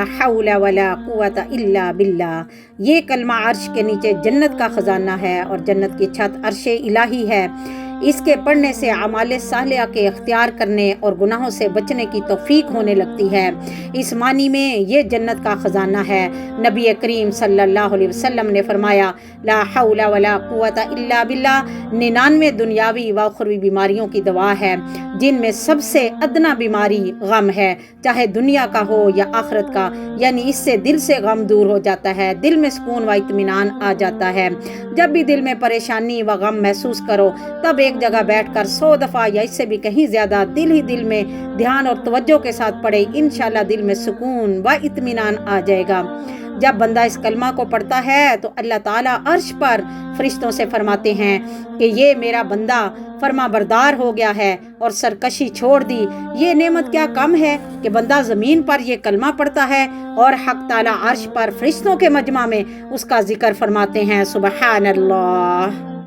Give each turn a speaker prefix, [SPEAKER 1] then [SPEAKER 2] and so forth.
[SPEAKER 1] لا حول ولا قوت الا باللہ۔ یہ کلمہ عرش کے نیچے جنت کا خزانہ ہے اور جنت کی چھت عرش الہی ہے۔ اس کے پڑھنے سے اعمال صالحہ کے اختیار کرنے اور گناہوں سے بچنے کی توفیق ہونے لگتی ہے۔ اس معنی میں یہ جنت کا خزانہ ہے۔ نبی کریم صلی اللہ علیہ وسلم نے فرمایا لا حول ولا قوت الا باللہ 99 دنیاوی و اخروی بیماریوں کی دوا ہے، جن میں سب سے ادنا بیماری غم ہے، چاہے دنیا کا ہو یا آخرت کا، یعنی اس سے دل سے غم دور ہو جاتا ہے، دل میں سکون و اطمینان آ جاتا ہے۔ جب بھی دل میں پریشانی و غم محسوس کرو تب ایک جگہ بیٹھ کر 100 دفعہ یا اس سے بھی کہیں زیادہ دل ہی دل میں دھیان اور توجہ کے ساتھ پڑھے، انشاءاللہ دل میں سکون و اطمینان آ جائے گا۔ جب بندہ اس کلمہ کو پڑھتا ہے تو اللہ تعالیٰ عرش پر فرشتوں سے فرماتے ہیں کہ یہ میرا بندہ فرما بردار ہو گیا ہے اور سرکشی چھوڑ دی۔ یہ نعمت کیا کم ہے کہ بندہ زمین پر یہ کلمہ پڑھتا ہے اور حق تعالیٰ عرش پر فرشتوں کے مجمع میں اس کا ذکر فرماتے ہیں۔ سبحان اللہ۔